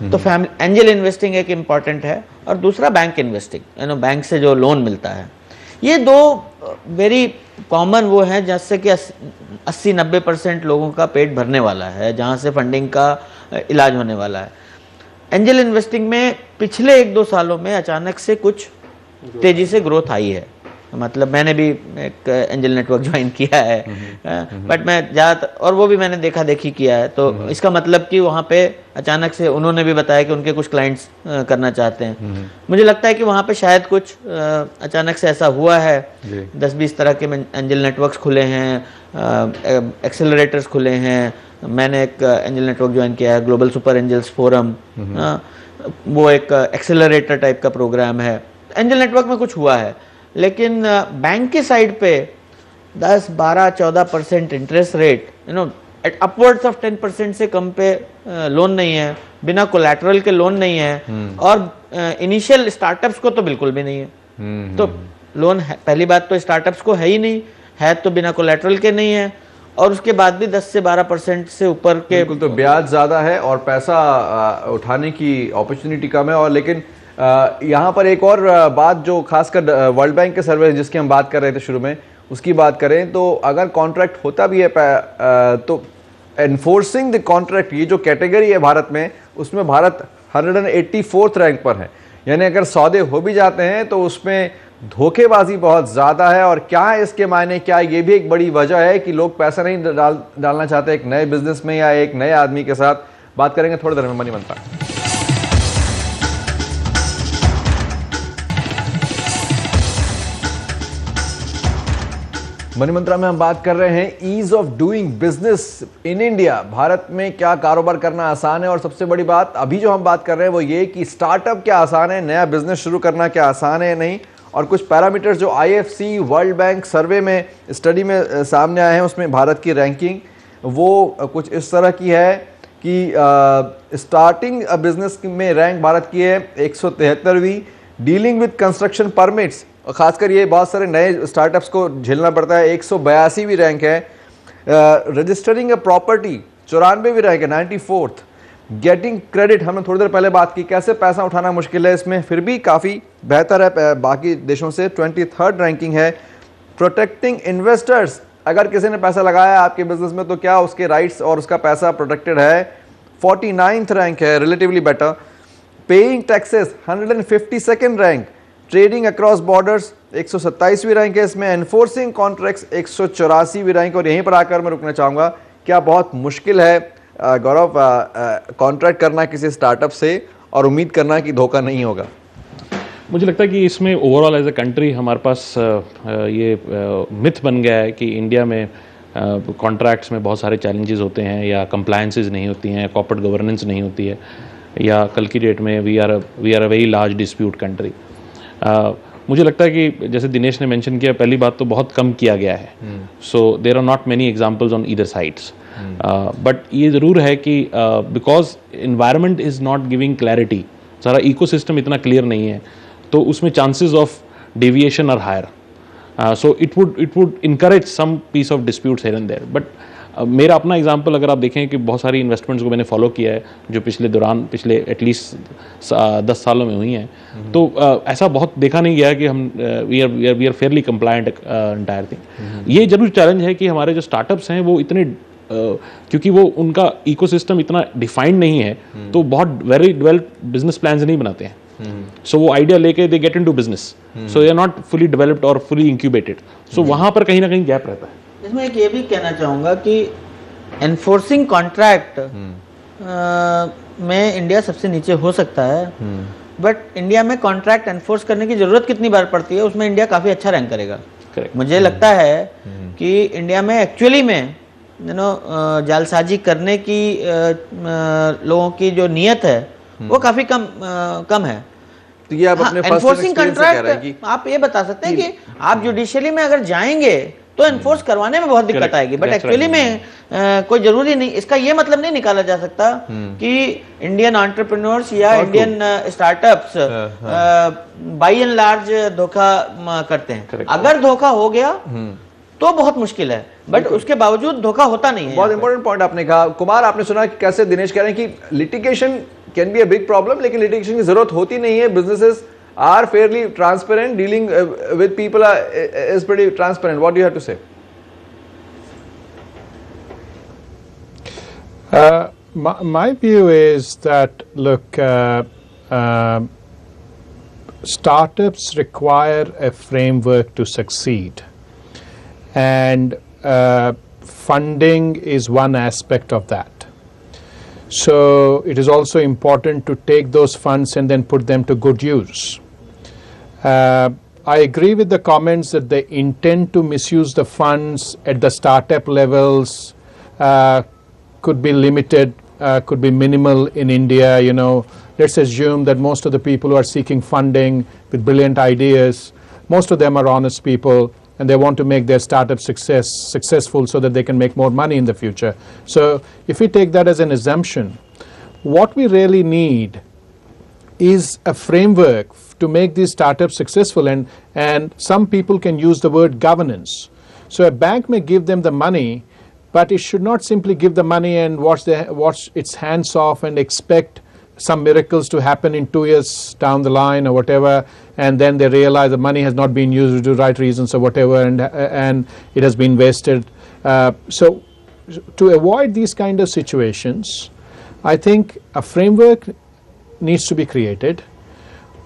Speaker 3: तो फैमिली एंजल इन्वेस्टिंग एक इम्पॉर्टेंट है। और दूसरा बैंक इन्वेस्टिंग, बैंक से जो लोन मिलता है। ये 2 वेरी कॉमन वो हैं जैसे कि 80-90% लोगों का पेट भरने वाला है, जहाँ से फंडिंग का इलाज होने वाला है। एंजल इन्वेस्टिंग में पिछले 1-2 सालों में अचानक से कुछ तेजी से ग्रोथ आई है। मतलब मैंने भी एक एंजल नेटवर्क ज्वाइन किया है, बट मैं ज़्यादातर, और वो भी मैंने देखा देखी किया है, तो इसका मतलब कि वहाँ पे अचानक से उन्होंने भी बताया कि उनके कुछ क्लाइंट्स करना चाहते हैं। मुझे लगता है कि वहाँ पे शायद कुछ अचानक से ऐसा हुआ है। 10-20 तरह के एंजल नेटवर्क्स खुले हैं, एक्सेलरेटर्स खुले हैं। मैंने एक एंजल नेटवर्क ज्वाइन किया है, ग्लोबल सुपर एंजल्स फोरम, वो एक एक्सेलरेटर टाइप का प्रोग्राम है। एंजल नेटवर्क में कुछ हुआ है, लेकिन बैंक के साइड पे 10, 12, 14% interest rate, at upwards of 10% से कम पे लोन नहीं है, बिना कोलैटरल के लोन नहीं है, और इनिशियल स्टार्टअप्स को तो बिल्कुल भी नहीं है। तो लोन है, पहली बात तो स्टार्टअप्स को है ही नहीं, है तो बिना कोलैटरल के नहीं है, और उसके बाद भी 10 से 12% से ऊपर के,
Speaker 1: बिल्कुल, तो ब्याज ज़्यादा है और पैसा उठाने की अपॉर्चुनिटी कम है। और लेकिन यहाँ पर एक और बात जो खासकर वर्ल्ड बैंक के सर्वे जिसकी हम बात कर रहे थे शुरू में, उसकी बात करें तो अगर कॉन्ट्रैक्ट होता भी है तो एनफोर्सिंग द कॉन्ट्रैक्ट, ये जो कैटेगरी है भारत में, उसमें भारत 184th रैंक पर है। यानी अगर सौदे हो भी जाते हैं तो उसमें धोखेबाजी बहुत ज़्यादा है। और क्या है इसके मायने, क्या ये भी एक बड़ी वजह है कि लोग पैसा नहीं डालना चाहते एक नए बिजनेस में या एक नए आदमी के साथ? बात करेंगे थोड़ी देर में मनी मंत्रा। मनी मंत्रा में हम बात कर रहे हैं ease of doing business in India. Bharat में क्या कारोबार करना आसान है, और सबसे बड़ी बात अभी जो हम बात कर रहे हैं वो ये कि स्टार्टअप क्या आसान है, नया बिजनेस शुरू करना क्या आसान है नहीं। और कुछ पैरामीटर्स जो IFC वर्ल्ड बैंक सर्वे में स्टडी में सामने आए हैं, उसमें भारत की रैंकिंग वो कुछ इस तरह की है कि स्टार्टिंग बिजनेस में रैंक भारत की है 173वीं, डीलिंग विद कंस्ट्रक्शन परमिट्स, और खासकर ये बहुत सारे नए स्टार्टअप्स को झेलना पड़ता है, 182वीं रैंक है। रजिस्टरिंग अ प्रॉपर्टी 94वीं रैंक है, 94th। गेटिंग क्रेडिट, हमने थोड़ी देर पहले बात की, कैसे पैसा उठाना मुश्किल है इसमें, फिर भी काफ़ी बेहतर है बाकी देशों से, 23rd रैंकिंग है। प्रोटेक्टिंग इन्वेस्टर्स, अगर किसी ने पैसा लगाया आपके बिजनेस में तो क्या उसके राइट्स और उसका पैसा प्रोटेक्टेड है, 49th रैंक है, relatively better. Paying taxes 152nd rank. Trading across borders 127वीं रैंक है इसमें। एनफोर्सिंग कॉन्ट्रैक्ट्स 184वीं रैंक। और यहीं पर आकर मैं रुकना चाहूँगा, क्या बहुत मुश्किल है गौरव कॉन्ट्रैक्ट करना किसी स्टार्टअप से और उम्मीद करना कि धोखा नहीं होगा?
Speaker 4: मुझे लगता है कि इसमें ओवरऑल एज ए कंट्री हमारे पास ये मिथ बन गया है कि इंडिया में कॉन्ट्रैक्ट्स में बहुत सारे चैलेंजेस होते हैं, या कंप्लायंसेस नहीं होती हैं, कॉर्पोरेट गवर्नेंस नहीं होती है, या कल की डेट में we are a very large dispute country. मुझे लगता है कि जैसे दिनेश ने मेंशन किया, पहली बात तो बहुत कम किया गया है, so there are not many examples on either sides. But ये ज़रूर है कि because environment is not giving clarity, सारा इकोसिस्टम इतना क्लियर नहीं है, तो उसमें chances of deviation are higher. So it would encourage some piece of disputes here and there. But मेरा अपना एग्जांपल अगर आप देखें कि बहुत सारी इन्वेस्टमेंट्स को मैंने फॉलो किया है जो पिछले एटलीस्ट 10 सालों में हुई हैं, तो ऐसा बहुत देखा नहीं गया कि हम we are fairly compliant entire thing. ये जरूर चैलेंज है कि हमारे जो स्टार्टअप्स हैं वो इतने क्योंकि वो उनका इकोसिस्टम इतना डिफाइंड नहीं है, तो बहुत वेरी डेवलप्ड बिजनेस प्लान्स नहीं बनाते हैं। सो वो आइडिया लेके they get into business, so they are not fully developed और फुली इंक्यूबेटेड, सो वहाँ पर कहीं ना कहीं गैप रहता है।
Speaker 3: इसमें एक ये भी कहना चाहूँगा कि एनफोर्सिंग कॉन्ट्रैक्ट में इंडिया सबसे नीचे हो सकता है, बट इंडिया में कॉन्ट्रैक्ट एनफोर्स करने की ज़रूरत कितनी बार पड़ती है, उसमें इंडिया काफ़ी अच्छा रैंक करेगा। मुझे लगता है कि इंडिया में एक्चुअली में जालसाजी करने की लोगों की जो नीयत है वो काफ़ी कम है।
Speaker 1: तो ये आप अपने फर्स्ट
Speaker 3: एनफोर्सिंग
Speaker 1: एक्सपीरियंस से कह रहे हैं कि
Speaker 3: कंट्रैक्ट आप ये बता सकते हैं कि आप जुडिशियली में अगर जाएंगे तो एनफोर्स करवाने में बहुत दिक्कत
Speaker 4: Correct.
Speaker 3: आएगी, बट
Speaker 4: That's
Speaker 3: एक्चुअली
Speaker 4: right.
Speaker 3: में कोई जरूरी नहीं, इसका ये मतलब नहीं निकाला जा सकता कि इंडियन एंटरप्रेन्योर्स या Indian startups by and large धोखा करते हैं।
Speaker 4: Correct.
Speaker 3: अगर धोखा हो गया तो बहुत मुश्किल है, बट उसके बावजूद धोखा होता नहीं है।
Speaker 1: बहुत इंपॉर्टेंट पॉइंट आपने कहा। कुमार, आपने सुना कि कैसे दिनेश कह रहे हैं कि litigation can be a big problem, लेकिन लिटिगेशन की जरूरत होती नहीं है। Businesses are fairly transparent, dealing with people is pretty transparent. What do you have to say?
Speaker 2: My view is that, look, startups require a framework to succeed, and funding is one aspect of that. So it is also important to take those funds and then put them to good use. I agree with the comments that the intent to misuse the funds at the startup levels could be limited, could be minimal in India. You know, let's assume that most of the people who are seeking funding with brilliant ideas, most of them are honest people, and they want to make their startup successful so that they can make more money in the future. So if we take that as an assumption, what we really need is a framework to make these startups successful, and some people can use the word governance. So a bank may give them the money, but it should not simply give the money and wash its hands off and expect some miracles to happen in 2 years down the line or whatever, and then they realize the money has not been used to the right reasons or whatever, and it has been wasted. So to avoid these kind of situations, I think a framework needs to be created,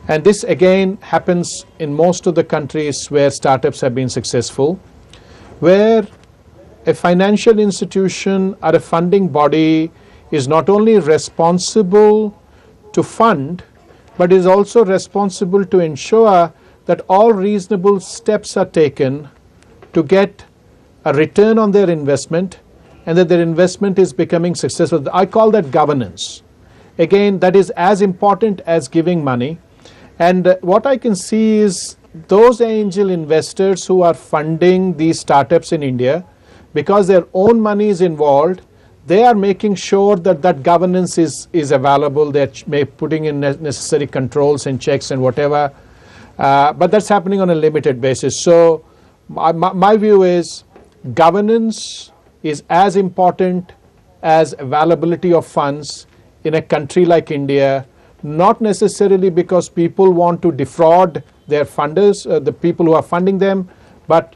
Speaker 2: and this again happens in most of the countries where startups have been successful, where a financial institution or a funding body is not only responsible to fund, but is also responsible to ensure that all reasonable steps are taken to get a return on their investment, and that their investment is becoming successful. I call that governance. Again, that is as important as giving money. And what I can see is those angel investors who are funding these startups in India, because their own money is involved, they are making sure that that governance is available. They're putting in necessary controls and checks and whatever, but that's happening on a limited basis. So my view is governance is as important as availability of funds in a country like India, not necessarily because people want to defraud their funders, the people who are funding them, but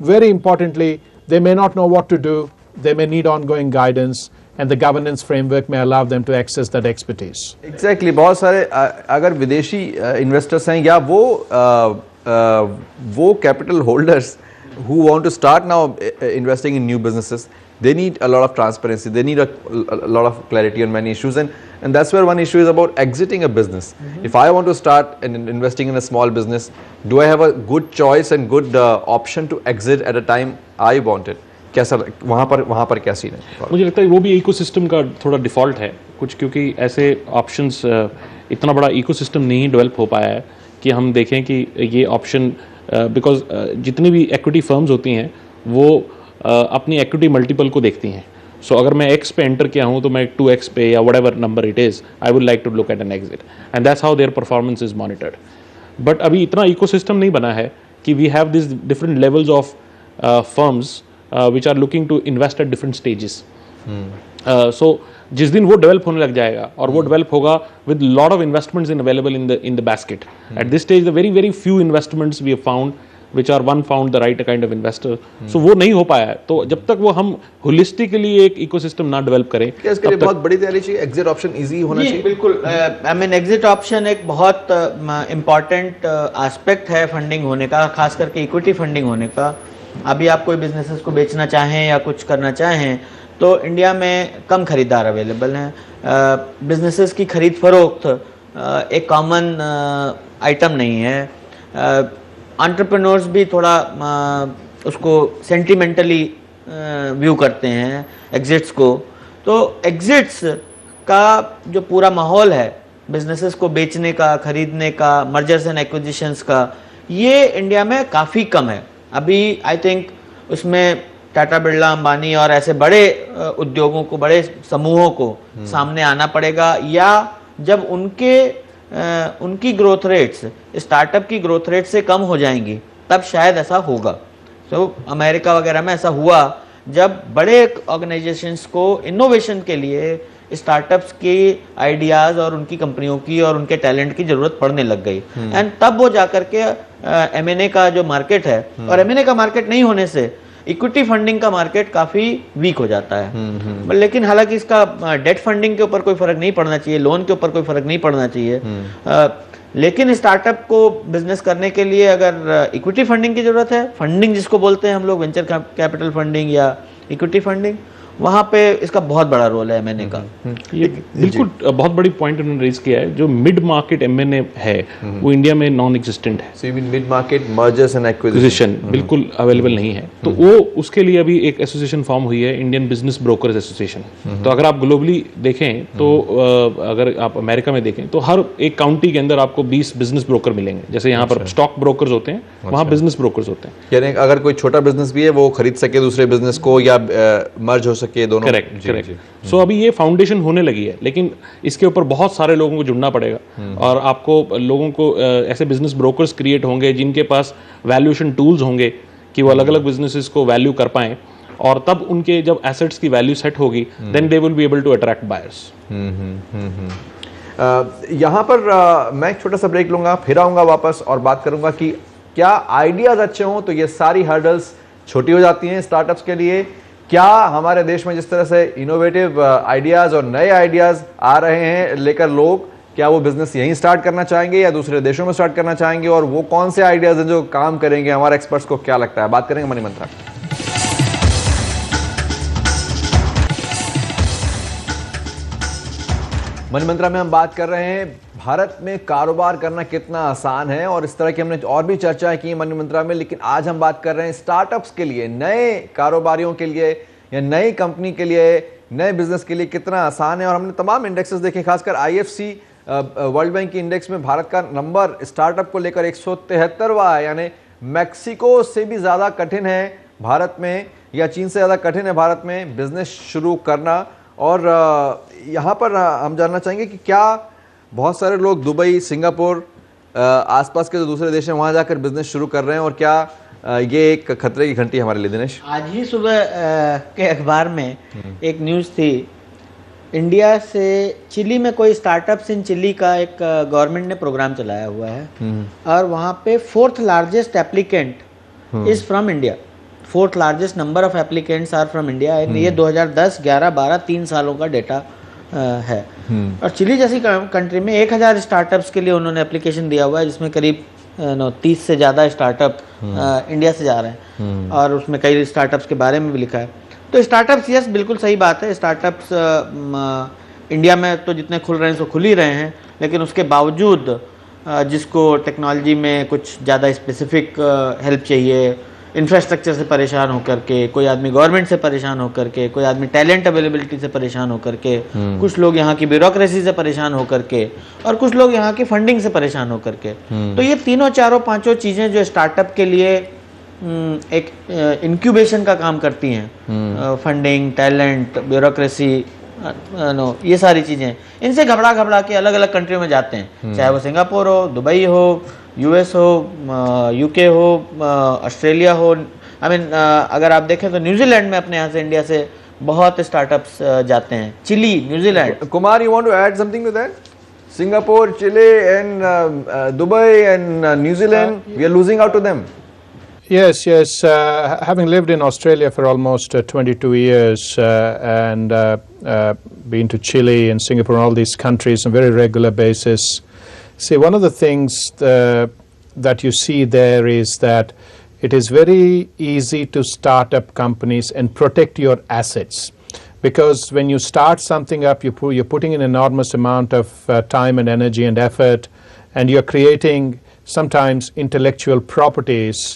Speaker 2: very importantly, they may not know what to do. They may need ongoing guidance, and the governance framework may allow them to access that expertise.
Speaker 1: Exactly. बहुत सारे अगर विदेशी investors हैं या वो capital holders who want to start now investing in new businesses, they need a lot of transparency. They need a lot of clarity on many issues, and that's where one issue is about exiting a business. If I want to start investing in a small business, do I have a good choice and good option to exit at a time I want it? कैसा वहाँ पर क्या scene है?
Speaker 4: मुझे लगता है वो भी इकोसिस्टम का थोड़ा डिफ़ॉल्ट है कुछ, क्योंकि ऐसे ऑप्शंस इतना बड़ा इकोसिस्टम नहीं डेवलप हो पाया है कि हम देखें कि ये ऑप्शन, बिकॉज जितनी भी एक्विटी फर्म्स होती हैं वो अपनी एक्विटी मल्टीपल को देखती हैं। सो अगर मैं एक्स पे एंटर किया हूँ तो मैं 2x पे या whatever number it is, I would like to look at an exit, and that's how their performance is monitored. But अभी इतना इकोसिस्टम नहीं बना है कि we have this different levels of firms which are looking to invest at different stages. So जिस दिन वो develop होने लग जाएगा और वो डेवलप होगा with lot of investments available in the basket. At this stage, the very few investments we have found which are one found the right kind of investor. So वो नहीं हो पाया है। तो जब तक वो हम holistically एक ecosystem ना डेवलप करें,
Speaker 1: क्या इसके लिए बहुत बड़ी तैयारी चाहिए? एग्जिट ऑप्शन इजी होना चाहिए?
Speaker 3: बिल्कुल। आई मीन एग्जिट ऑप्शन एक बहुत इम्पॉर्टेंट एस्पेक्ट है फंडिंग होने का, खास करके इक्विटी फंडिंग होने का। अभी आप कोई बिजनेसेस को बेचना चाहें या कुछ करना चाहें तो इंडिया में कम खरीदार अवेलेबल हैं। बिजनेसेस की खरीद फरोख्त एक कॉमन आइटम नहीं है। एंटरप्रेन्योर्स भी थोड़ा उसको सेंटिमेंटली व्यू करते हैं एग्जिट्स को। तो एग्जिट्स का जो पूरा माहौल है बिजनेसेस को बेचने का, खरीदने का, मर्जर्स एंड एक्विजिशंस का, ये इंडिया में काफ़ी कम है। अभी आई थिंक उसमें टाटा, बिरला, अंबानी और ऐसे बड़े उद्योगों को, बड़े समूहों को सामने आना पड़ेगा, या जब उनकी ग्रोथ रेट्स स्टार्टअप की ग्रोथ रेट से कम हो जाएंगी तब शायद ऐसा होगा। तो अमेरिका वगैरह में ऐसा हुआ जब बड़े ऑर्गेनाइजेशंस को इनोवेशन के लिए स्टार्टअप्स के आइडियाज़ और उनकी कंपनियों की और उनके टैलेंट की ज़रूरत पड़ने लग गई, एंड तब वो जाकर के M&A का जो मार्केट है, और M&A का मार्केट नहीं होने से इक्विटी फंडिंग का मार्केट काफ़ी वीक हो जाता है। लेकिन हालांकि इसका डेट फंडिंग के ऊपर कोई फर्क नहीं पड़ना चाहिए, लोन के ऊपर कोई फर्क नहीं पड़ना चाहिए, लेकिन स्टार्टअप को बिजनेस करने के लिए अगर इक्विटी फंडिंग की जरूरत है, फंडिंग जिसको बोलते हैं हम लोग, वेंचर कैपिटल फंडिंग या इक्विटी फंडिंग, वहाँ पे इसका बहुत बड़ा रोल है M&A का।
Speaker 4: ये बिल्कुल बहुत बड़ी पॉइंट उन्होंने रेज किया है। जो मिड मार्केट M&A है वो इंडिया में नॉन एग्जिस्टेंट है।
Speaker 1: So you mean mid-market mergers and
Speaker 4: acquisition बिल्कुल अवेलेबल नहीं है। तो वो उसके लिए अभी एक एसोसिएशन फॉर्म हुई है, इंडियन बिजनेस ब्रोकर्स एसोसिएशन। तो अगर आप ग्लोबली देखें तो अगर आप अमेरिका में देखें तो हर एक काउंटी के अंदर आपको 20 बिजनेस ब्रोकर मिलेंगे। जैसे यहाँ पर स्टॉक ब्रोकर्स होते हैं, वहाँ बिजनेस ब्रोकर्स होते हैं।
Speaker 1: यानी अगर कोई छोटा बिजनेस भी है वो खरीद सके दूसरे बिजनेस को, या मर्ज हो सके दोनों।
Speaker 4: करेक्ट। सो अभी ये फाउंडेशन होने लगी है, लेकिन इसके ऊपर बहुत सारे लोगों को जुड़ना पड़ेगा और आपको लोगों को ऐसे बिजनेस ब्रोकर्स क्रिएट होंगे जिनके पास वैल्यूएशन टूल्स होंगे कि वो अलग अलग बिजनेसेस को वैल्यू कर पाएं, और तब उनके जब एसेट्स की वैल्यू सेट होगी then they will be able to attract buyers.
Speaker 1: यहाँ पर मैं एक छोटा सा ब्रेक लूंगा, फिर आऊंगा वापस और बात करूंगा कि क्या आइडियाज अच्छे हों तो ये सारी हर्डल्स छोटी हो जाती हैं स्टार्टअप्स के लिए। क्या हमारे देश में जिस तरह से इनोवेटिव आइडियाज और नए आइडियाज आ रहे हैं लेकर लोग, क्या वो बिजनेस यहीं स्टार्ट करना चाहेंगे या दूसरे देशों में स्टार्ट करना चाहेंगे, और वो कौन से आइडियाज हैं जो काम करेंगे, हमारे एक्सपर्ट्स को क्या लगता है? बात करेंगे मनी मंत्रा। मनी मंत्रा में हम बात कर रहे हैं भारत में कारोबार करना कितना आसान है, और इस तरह की हमने और भी चर्चाएं की मनी मंत्रा में, लेकिन आज हम बात कर रहे हैं स्टार्टअप्स के लिए, नए कारोबारियों के लिए या नई कंपनी के लिए, नए बिजनेस के लिए कितना आसान है। और हमने तमाम इंडेक्सेस देखे, खासकर IFC वर्ल्ड बैंक की इंडेक्स में भारत का नंबर स्टार्टअप को लेकर 173वां है, यानी मैक्सिको से भी ज़्यादा कठिन है भारत में, या चीन से ज़्यादा कठिन है भारत में बिजनेस शुरू करना। और यहाँ पर हम जानना चाहेंगे कि क्या बहुत सारे लोग दुबई, सिंगापुर, आसपास के जो दूसरे देश हैं वहाँ जाकर बिजनेस शुरू कर रहे हैं, और क्या ये एक खतरे की घंटी है हमारे लिए? दिनेश,
Speaker 3: आज ही सुबह के अखबार में एक न्यूज़ थी, इंडिया से चिली में कोई स्टार्टअप्स इन चिली का एक गवर्नमेंट ने प्रोग्राम चलाया हुआ है, और वहाँ पे 4th largest applicant is from India. 4th largest number of applicants are from India. ये 2010, 11, 12 3 सालों का डेटा है। और चिली जैसी कंट्री में 1000 स्टार्टअप्स के लिए उन्होंने एप्लीकेशन दिया हुआ है, जिसमें करीब 30 से ज़्यादा स्टार्टअप इंडिया से जा रहे हैं, और उसमें कई स्टार्टअप्स के बारे में भी लिखा है। तो स्टार्टअप्स, यस, बिल्कुल सही बात है, स्टार्टअप्स इंडिया में तो जितने खुल रहे हैं सो खुल ही रहे हैं, लेकिन उसके बावजूद जिसको टेक्नोलॉजी में कुछ ज़्यादा स्पेसिफिक हेल्प चाहिए, इंफ्रास्ट्रक्चर से परेशान होकर के, कोई आदमी गवर्नमेंट से परेशान होकर के, कोई आदमी टैलेंट अवेलेबिलिटी से परेशान होकर के, कुछ लोग यहाँ की ब्यूरोक्रेसी से परेशान होकर के, और कुछ लोग यहाँ की फंडिंग से परेशान होकर के। तो ये तीनों, चारों, पांचों चीज़ें जो स्टार्टअप के लिए एक इंक्यूबेशन का काम करती हैं, फंडिंग, टैलेंट, ब्यूरोक्रेसी, ये सारी चीज़ें, इनसे घबरा के अलग अलग कंट्रियों में जाते हैं, चाहे वो सिंगापुर हो, दुबई हो, US हो, UK हो, ऑस्ट्रेलिया हो। आई मीन अगर आप देखें तो न्यूजीलैंड में अपने यहाँ से, इंडिया से बहुत स्टार्टअप्स जाते हैं, Chile, New Zealand.
Speaker 1: Kumar, you want to add something to that? Singapore, Chile and Dubai and New Zealand, we are losing out to them.
Speaker 2: Yes. Having lived in Australia for almost 22 years and been to Chile and Singapore and all these countries on a very regular basis, see, one of the things that you see there is that it is very easy to start up companies and protect your assets. Because when you start something up, you're putting in an enormous amount of time and energy and effort, and you're creating sometimes intellectual properties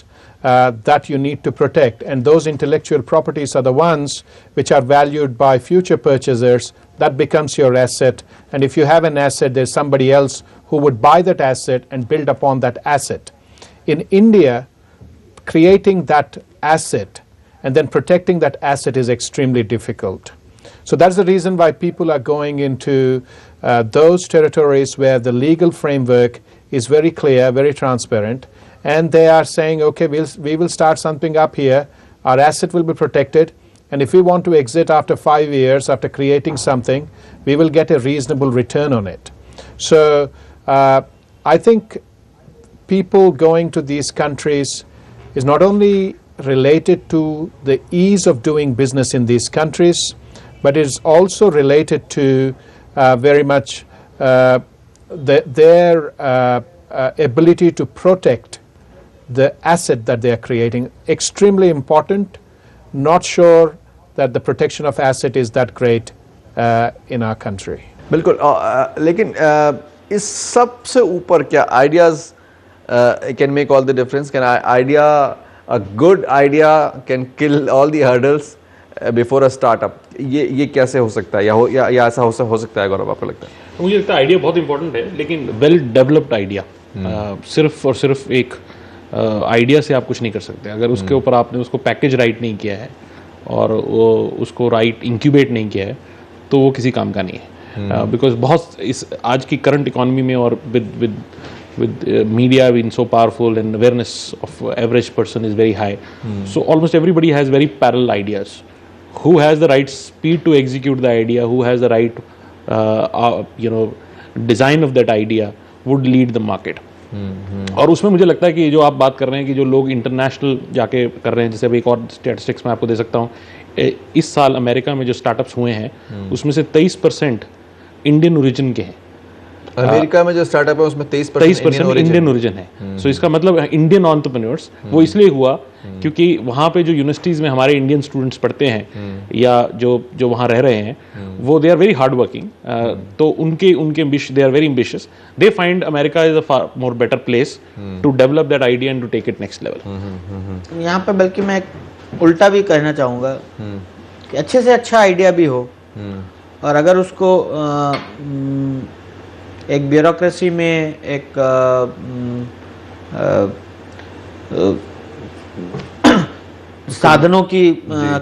Speaker 2: that you need to protect, and those intellectual properties are the ones which are valued by future purchasers. That becomes your asset, and if you have an asset, there's somebody else who would buy that asset and build upon that asset. In India, creating that asset and then protecting that asset is extremely difficult. So that's the reason why people are going into those territories where the legal framework is very clear, very transparent, and they are saying, okay, we will start something up here, our asset will be protected, and if we want to exit after 5 years, after creating something, we will get a reasonable return on it. So I think people going to these countries is not only related to the ease of doing business in these countries, but it is also related to very much their ability to protect the asset that they are creating. Extremely important. Not sure that the protection of asset is that great in our country.
Speaker 1: बिल्कुल लेकिन इस सब से ऊपर क्या ideas can make all the difference? Can idea a good idea can kill all the hurdles before a startup? ये कैसे हो सकता है या ऐसा हो सकता है गौरव, आपको लगता है?
Speaker 4: मुझे लगता है आइडिया बहुत इंपॉर्टेंट है, लेकिन वेल डेवलप्ड आइडिया सिर्फ और सिर्फ एक आइडिया से आप कुछ नहीं कर सकते। अगर उसके ऊपर आपने उसको पैकेज राइट नहीं किया है और वो उसको राइट इंक्यूबेट नहीं किया है तो वो किसी काम का नहीं है। बिकॉज बहुत इस आज की करंट इकोनॉमी में और with media being so powerful and awareness of average person is very high, so almost everybody has very parallel ideas. Who has the right speed to execute the idea, who has the right design of that idea would lead the market. और उसमें मुझे लगता है कि जो आप बात कर रहे हैं कि जो लोग इंटरनेशनल जाके कर रहे हैं, जैसे अभी एक और स्टैटिस्टिक्स मैं आपको दे सकता हूँ, इस साल अमेरिका में जो स्टार्टअप्स हुए हैं उसमें से 23% इंडियन ओरिजिन के हैं।
Speaker 1: अमेरिका में जो स्टार्टअप है उसमें
Speaker 4: 23% इंडियन ओरिजिन है। सो इसका मतलब इंडियन एंटरप्रेन्योर्स वो इसलिए हुआ क्योंकि वहाँ पे जो यूनिवर्सिटीज़ में हमारे इंडियन स्टूडेंट्स पढ़ते हैं या जो वहाँ रह रहे हैं वो they are very hard working, तो उनके they are very ambitious, they find America is a far more better place to develop that idea and to take it next level.
Speaker 3: यहाँ पे बल्कि मैं उल्टा भी कहना चाहूँगा कि अच्छे से अच्छा आइडिया भी हो और अगर उसको एक ब्यूरोक्रेसी में एक साधनों की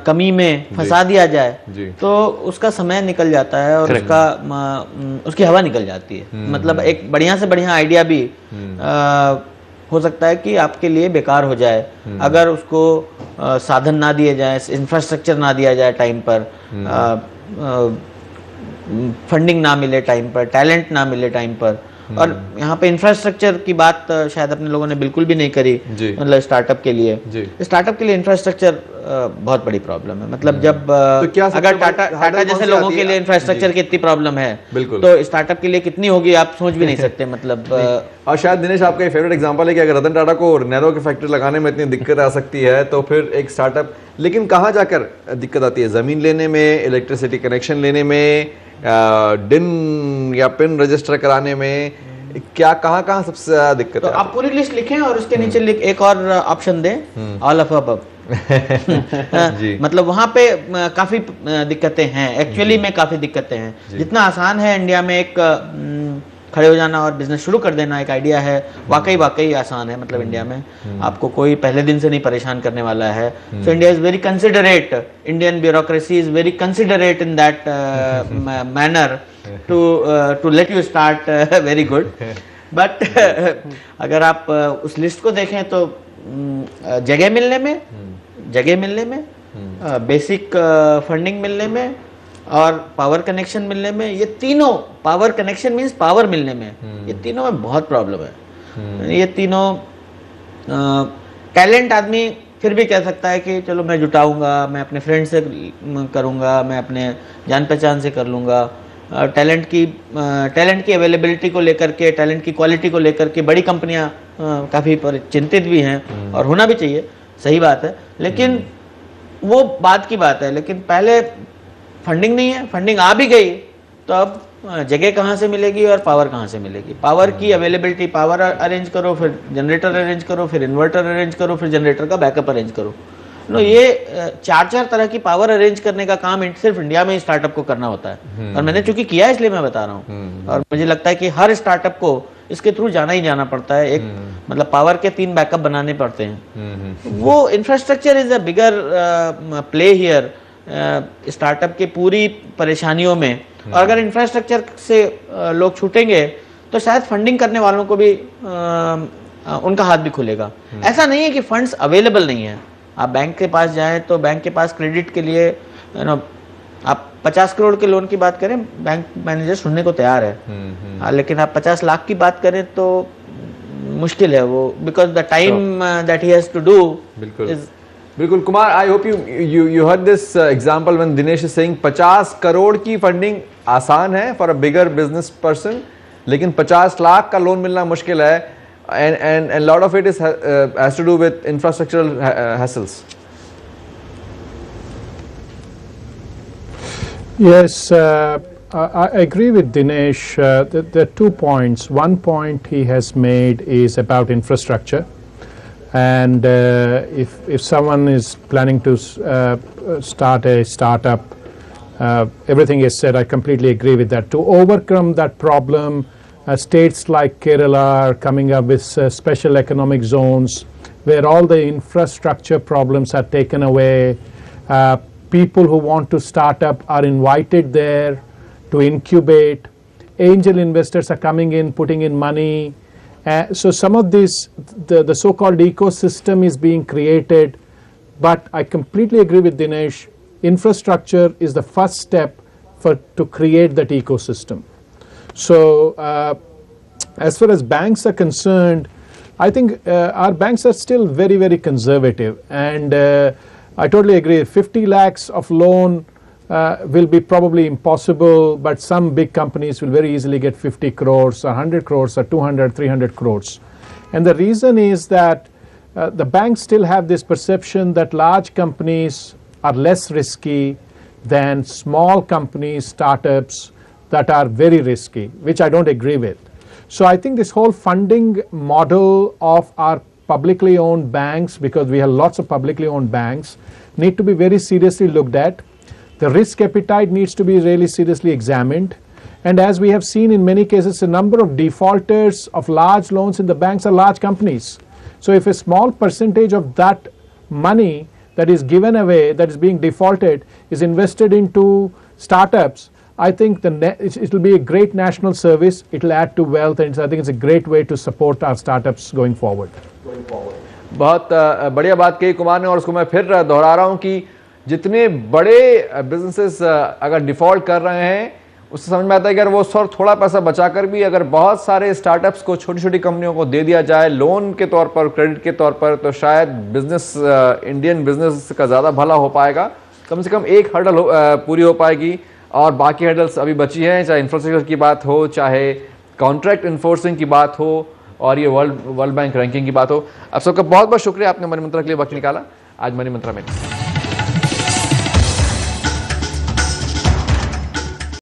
Speaker 3: कमी में फंसा दिया जाए तो उसका समय निकल जाता है और उसकी हवा निकल जाती है। मतलब एक बढ़िया से बढ़िया आइडिया भी हो सकता है कि आपके लिए बेकार हो जाए अगर उसको साधन ना दिए जाए, इंफ्रास्ट्रक्चर ना दिया जाए टाइम पर, फंडिंग ना मिले टाइम पर, टैलेंट ना मिले टाइम पर। और यहाँ पे इंफ्रास्ट्रक्चर की बात शायद अपने लोगों ने बिल्कुल भी नहीं करी। मतलब स्टार्टअप के लिए इंफ्रास्ट्रक्चर बहुत बड़ी प्रॉब्लम है। मतलब जब तो अगर टाटा जैसे लोगों के लिए इंफ्रास्ट्रक्चर की इतनी प्रॉब्लम है तो स्टार्टअप के लिए कितनी होगी आप सोच भी नहीं सकते। मतलब
Speaker 1: और शायद दिनेश आपका फेवरेट एग्जांपल है कि अगर रतन टाटा को नैनो की फैक्ट्री लगाने में इतनी दिक्कत आ सकती है तो फिर एक स्टार्टअप, लेकिन कहाँ जाकर दिक्कत आती है? ज़मीन लेने में, इलेक्ट्रिसिटी कनेक्शन लेने में, डिन या पिन रजिस्टर कराने में, कहाँ सबसे ज्यादा दिक्कत है?
Speaker 3: आप पूरी लिस्ट लिखें और उसके नीचे एक और ऑप्शन दें, ऑल ऑफ अबव। मतलब वहाँ पे काफी दिक्कतें हैं, एक्चुअली में काफी दिक्कतें हैं। जितना आसान है इंडिया में एक खड़े हो जाना और बिजनेस शुरू कर देना, एक आइडिया है, वाकई आसान है। मतलब इंडिया में आपको कोई पहले दिन से नहीं परेशान करने वाला है। So India is very considerate, Indian bureaucracy is very considerate in that manner to let you start very good. But अगर आप उस लिस्ट को देखें तो जगह मिलने में बेसिक फंडिंग मिलने में और पावर कनेक्शन मिलने में, ये तीनों, पावर कनेक्शन मींस पावर मिलने में, ये तीनों में बहुत प्रॉब्लम है। ये तीनों टैलेंट आदमी फिर भी कह सकता है कि चलो मैं जुटाऊंगा, मैं अपने फ्रेंड से करूंगा, मैं अपने जान पहचान से कर लूंगा। टैलेंट की अवेलेबिलिटी को लेकर के, टैलेंट की क्वालिटी को लेकर के बड़ी कंपनियां काफ़ी चिंतित भी हैं और होना भी चाहिए, सही बात है। लेकिन वो बाद की बात है। लेकिन पहले फंडिंग नहीं है, फंडिंग आ भी गई तो अब जगह कहाँ से मिलेगी और पावर कहाँ से मिलेगी, पावर की अवेलेबिलिटी, पावर अरेंज करो, फिर जनरेटर अरेंज करो, फिर इन्वर्टर अरेंज करो, फिर जनरेटर का बैकअप अरेंज करो। ये चार तरह की पावर अरेंज करने का काम सिर्फ इंडिया में ही स्टार्टअप को करना होता है, और मैंने चूंकि किया है इसलिए मैं बता रहा हूँ। और मुझे लगता है कि हर स्टार्टअप को इसके थ्रू जाना ही जाना पड़ता है। एक मतलब पावर के 3 बैकअप बनाने पड़ते हैं। वो infrastructure is a bigger play here startup के पूरी परेशानियों में। और अगर इंफ्रास्ट्रक्चर से लोग छूटेंगे तो शायद फंडिंग करने वालों को भी उनका हाथ भी खुलेगा। ऐसा नहीं है कि फंड्स अवेलेबल नहीं है। आप बैंक के पास जाएं तो बैंक के पास क्रेडिट के लिए आप 50 करोड़ के लोन की बात करें, बैंक मैनेजर सुनने को तैयार है। लेकिन आप 50 लाख की बात करें तो मुश्किल है वो, because the time that he has to do.
Speaker 1: बिल्कुल Kumar, I hope you heard this example when Dinesh is saying 50 crore की फंडिंग आसान है for a bigger business person, लेकिन 50 लाख का लोन मिलना मुश्किल है। and a lot of it has to do with infrastructural hassles.
Speaker 2: Yes, I agree with Dinesh. There are 2 points. One point he has made is about infrastructure, and if someone is planning to start a startup, everything is said. I completely agree with that. To overcome that problem, states like Kerala are coming up with special economic zones where all the infrastructure problems are taken away. People who want to start up are invited there to incubate. Angel investors are coming in, putting in money. So some of this, the so-called ecosystem is being created. But I completely agree with Dinesh. Infrastructure is the first step to create that ecosystem. So as far as banks are concerned, I think our banks are still very, very conservative, and I totally agree. 50 lakhs of loan will be probably impossible, but some big companies will very easily get 50 crores or 100 crores or 200, 300 crores. And the reason is that the banks still have this perception that large companies are less risky than small companies, startups that are very risky, which I don't agree with. So I think this whole funding model of our publicly owned banks, because we have lots of publicly owned banks, need to be very seriously looked at. The risk appetite needs to be really seriously examined. And as we have seen in many cases, a number of defaulters of large loans in the banks are large companies. So if a small percentage of that money that is given away, that is being defaulted, is invested into startups, I think it will be a great national service. It will add to wealth, and I think it's a great way to support our startups going forward.
Speaker 1: बहुत बढ़िया बात कही कुमार ने, और उसको मैं फिर दोहरा रहा हूँ कि जितने बड़े बिजनेसेस अगर डिफॉल्ट कर रहे हैं, उससे समझ में आता है कि अगर वो थोड़ा पैसा बचाकर भी अगर बहुत सारे स्टार्टअप्स को, छोटी छोटी कंपनियों को दे दिया जाए लोन के तौर पर, क्रेडिट के तौर पर, तो शायद बिजनेस, इंडियन बिजनेस का ज़्यादा भला हो पाएगा। कम से कम एक हर्डल पूरी हो पाएगी, और बाकी हर्डल्स अभी बची हैं, चाहे इंफ्रास्ट्रक्चर की बात हो, चाहे कॉन्ट्रैक्ट इन्फोर्सिंग की बात हो, और ये वर्ल्ड बैंक रैंकिंग की बात हो। आप सबका बहुत बहुत शुक्रिया, आपने मनी मंत्रा के लिए वक्त निकाला आज मनी मंत्रा में।